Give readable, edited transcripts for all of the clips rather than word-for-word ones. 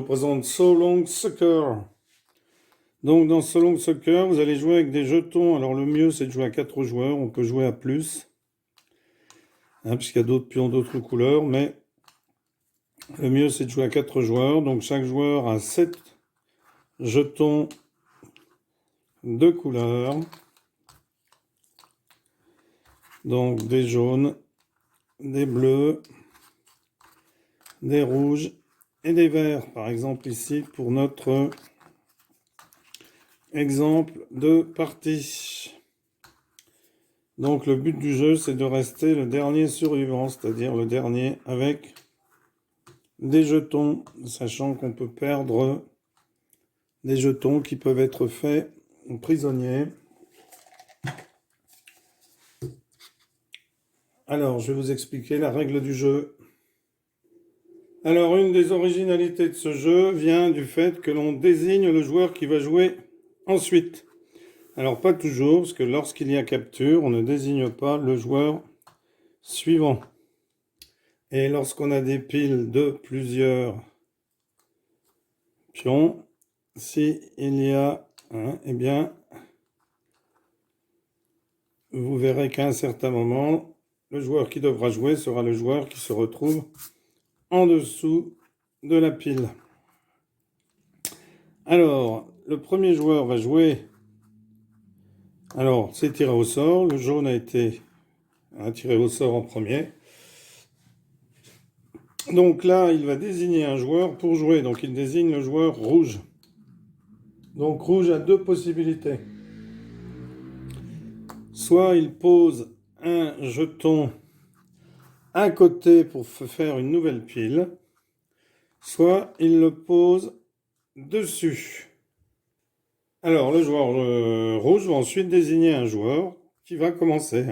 représente So Long Soccer. Donc dans So Long Soccer, vous allez jouer avec des jetons. Alors le mieux, c'est de jouer à 4 joueurs. On peut jouer à plus, puisqu'il y a d'autres pions d'autres couleurs. Mais le mieux, c'est de jouer à 4 joueurs. Donc chaque joueur a 7 jetons de couleurs. Donc des jaunes, des bleus, des rouges et des verts. Par exemple ici, pour notre exemple de partie. Donc le but du jeu, c'est de rester le dernier survivant, c'est-à-dire le dernier avec des jetons, sachant qu'on peut perdre des jetons qui peuvent être faits prisonniers. Alors, je vais vous expliquer la règle du jeu. Alors, une des originalités de ce jeu vient du fait que l'on désigne le joueur qui va jouer ensuite. Alors, pas toujours, parce que lorsqu'il y a capture, on ne désigne pas le joueur suivant. Et lorsqu'on a des piles de plusieurs pions, si il y a eh bien, vous verrez qu'à un certain moment, le joueur qui devra jouer sera le joueur qui se retrouve en dessous de la pile. Alors, le premier joueur va jouer. Alors, c'est tiré au sort. Le jaune a été tiré au sort en premier. Donc là, il va désigner un joueur pour jouer. Donc, il désigne le joueur rouge. Donc, rouge a deux possibilités. Soit il pose un jeton à côté pour faire une nouvelle pile, soit il le pose dessus. Alors, le joueur rouge va ensuite désigner un joueur qui va commencer.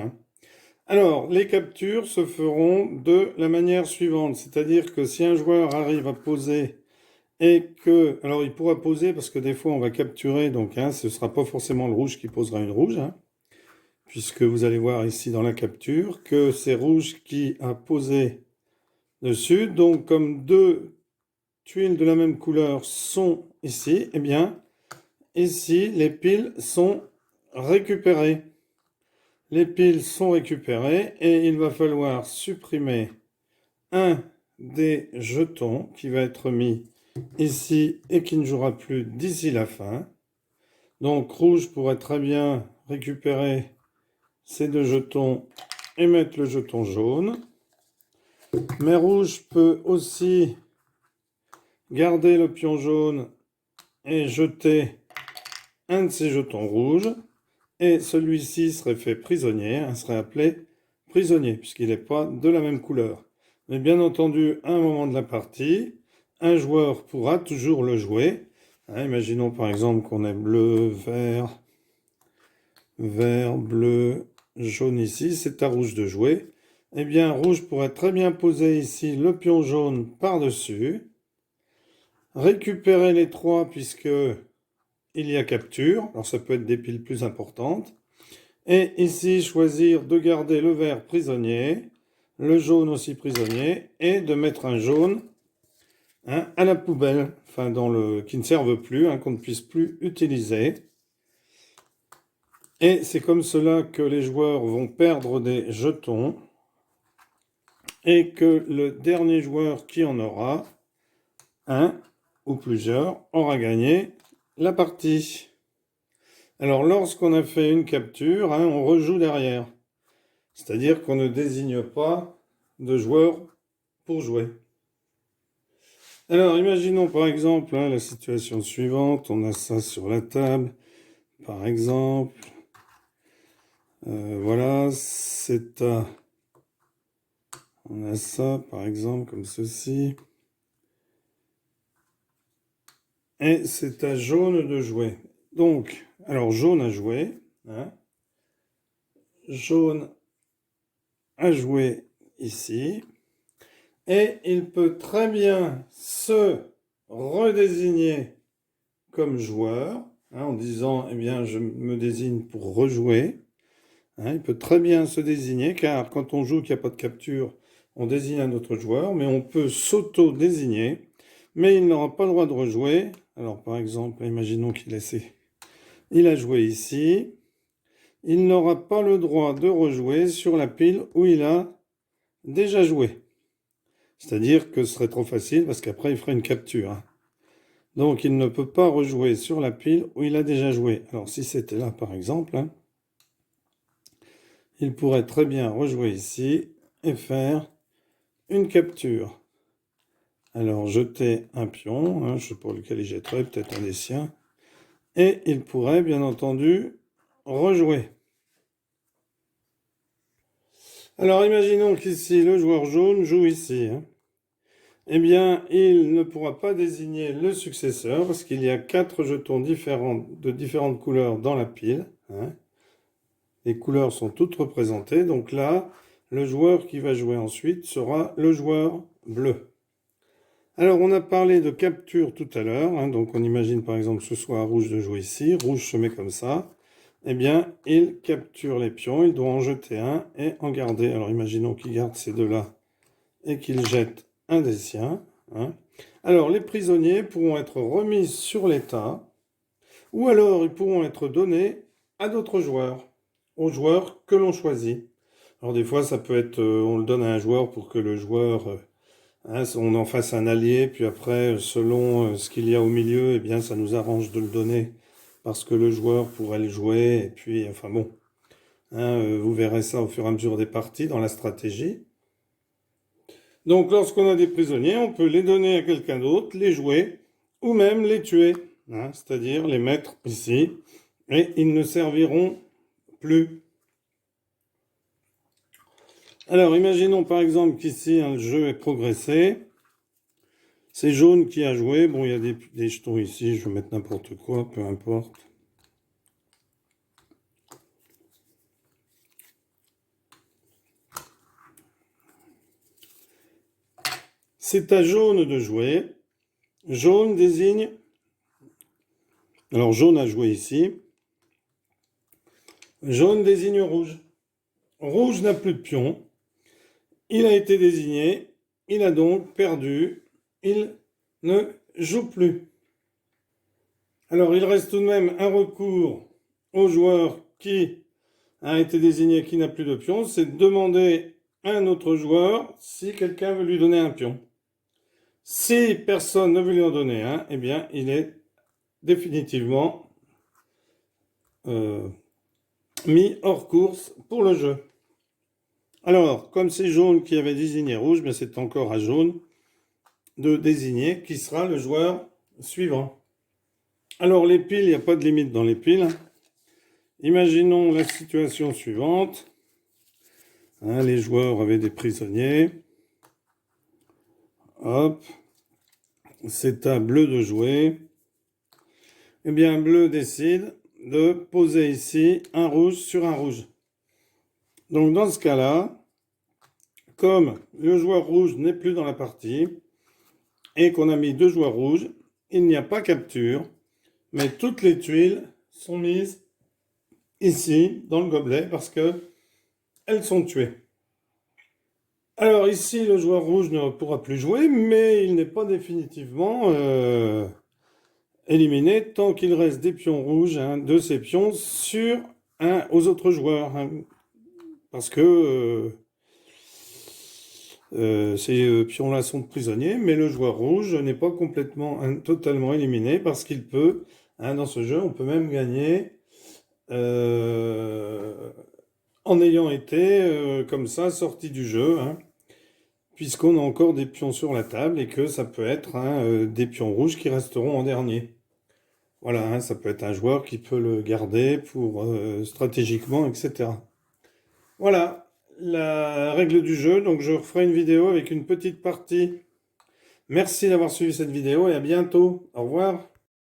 Alors, les captures se feront de la manière suivante, c'est-à-dire que si un joueur arrive à poser et que... Alors, il pourra poser parce que des fois, on va capturer, donc ce ne sera pas forcément le rouge qui posera une rouge, puisque vous allez voir ici dans la capture que c'est rouge qui a posé dessus. Donc, comme deux tuiles de la même couleur sont ici, eh bien, ici, les piles sont récupérées. Les piles sont récupérées et il va falloir supprimer un des jetons qui va être mis ici et qui ne jouera plus d'ici la fin. Donc, rouge pourrait très bien récupérer ces deux jetons et mettre le jeton jaune. Mais rouge peut aussi garder le pion jaune et jeter un de ces jetons rouges. Et celui-ci serait fait prisonnier, serait appelé prisonnier, puisqu'il n'est pas de la même couleur. Mais bien entendu, à un moment de la partie, un joueur pourra toujours le jouer. Imaginons par exemple qu'on ait bleu, vert, vert, bleu, jaune ici, c'est à rouge de jouer. Eh bien, rouge pourrait très bien poser ici le pion jaune par-dessus, récupérer les trois puisque il y a capture, alors ça peut être des piles plus importantes, et ici choisir de garder le vert prisonnier, le jaune aussi prisonnier, et de mettre un jaune à la poubelle, enfin qui ne serve plus, qu'on ne puisse plus utiliser. Et c'est comme cela que les joueurs vont perdre des jetons et que le dernier joueur qui en aura un ou plusieurs aura gagné la partie. Alors lorsqu'on a fait une capture, on rejoue derrière. C'est-à-dire qu'on ne désigne pas de joueur pour jouer. Alors imaginons par exemple la situation suivante, on a ça sur la table, par exemple. Voilà, on a ça, par exemple, comme ceci. Et c'est à jaune de jouer. Donc, alors jaune à jouer. Jaune à jouer ici. Et il peut très bien se redésigner comme joueur, en disant, eh bien, je me désigne pour rejouer. Il peut très bien se désigner, car quand on joue qu'il n'y a pas de capture, on désigne un autre joueur, mais on peut s'auto-désigner. mais il n'aura pas le droit de rejouer. Alors par exemple, imaginons il a joué ici. Il n'aura pas le droit de rejouer sur la pile où il a déjà joué. C'est-à-dire que ce serait trop facile parce qu'après il ferait une capture, hein. Donc il ne peut pas rejouer sur la pile où il a déjà joué. Alors si c'était là par exemple, hein, il pourrait très bien rejouer ici et faire une capture. Alors jeter un pion, hein, je sais pas lequel il jetterait, peut-être un des siens. Et il pourrait bien entendu rejouer. Alors imaginons qu'ici le joueur jaune joue ici, hein. Eh bien, il ne pourra pas désigner le successeur parce qu'il y a 4 jetons différents de différentes couleurs dans la pile, hein. Les couleurs sont toutes représentées. Donc là, le joueur qui va jouer ensuite sera le joueur bleu. Alors, on a parlé de capture tout à l'heure, hein. Donc on imagine par exemple ce soit à rouge de jouer ici. Rouge se met comme ça. Eh bien, il capture les pions. Il doit en jeter un et en garder. Alors imaginons qu'il garde ces deux-là et qu'il jette un des siens, hein. Alors, les prisonniers pourront être remis sur l'état, ou alors ils pourront être donnés à d'autres joueurs, aux joueurs que l'on choisit. Alors, des fois, ça peut être, on le donne à un joueur pour que le joueur, hein, on en fasse un allié, puis après, selon ce qu'il y a au milieu, eh bien, ça nous arrange de le donner, parce que le joueur pourrait le jouer, et puis, enfin bon, hein, vous verrez ça au fur et à mesure des parties dans la stratégie. Donc, lorsqu'on a des prisonniers, on peut les donner à quelqu'un d'autre, les jouer, ou même les tuer, hein, c'est-à-dire les mettre ici, et ils ne serviront plus. Alors, imaginons par exemple qu'ici, hein, le jeu est progressé. C'est jaune qui a joué. Bon, il y a des jetons ici, je vais mettre n'importe quoi, peu importe. C'est à jaune de jouer. Jaune désigne... Alors, jaune a joué ici. Jaune désigne rouge. Rouge n'a plus de pion. Il a été désigné. Il a donc perdu. Il ne joue plus. Alors, il reste tout de même un recours au joueur qui a été désigné, qui n'a plus de pion. C'est de demander à un autre joueur si quelqu'un veut lui donner un pion. Si personne ne veut lui en donner un, eh bien, il est définitivement mis hors course pour le jeu. Alors, comme c'est jaune qui avait désigné rouge, mais c'est encore à jaune de désigner qui sera le joueur suivant. Alors, les piles, il n'y a pas de limite dans les piles. Imaginons la situation suivante. Hein, les joueurs avaient des prisonniers. Hop. C'est à bleu de jouer. Eh bien, bleu décide de poser ici un rouge sur un rouge. Donc, dans ce cas-là, comme le joueur rouge n'est plus dans la partie et qu'on a mis 2 joueurs rouges, il n'y a pas capture, mais toutes les tuiles sont mises ici, dans le gobelet, parce qu'elles sont tuées. Alors ici, le joueur rouge ne pourra plus jouer, mais il n'est pas définitivement éliminé tant qu'il reste des pions rouges, hein, de ces pions aux autres joueurs, hein, parce que ces pions-là sont prisonniers, mais le joueur rouge n'est pas complètement, totalement éliminé parce qu'il peut, hein, dans ce jeu, on peut même gagner en ayant été comme ça sorti du jeu, hein, puisqu'on a encore des pions sur la table et que ça peut être, hein, des pions rouges qui resteront en dernier. Voilà, hein, ça peut être un joueur qui peut le garder pour stratégiquement, etc. Voilà la règle du jeu. Donc je referai une vidéo avec une petite partie. Merci d'avoir suivi cette vidéo et à bientôt. Au revoir.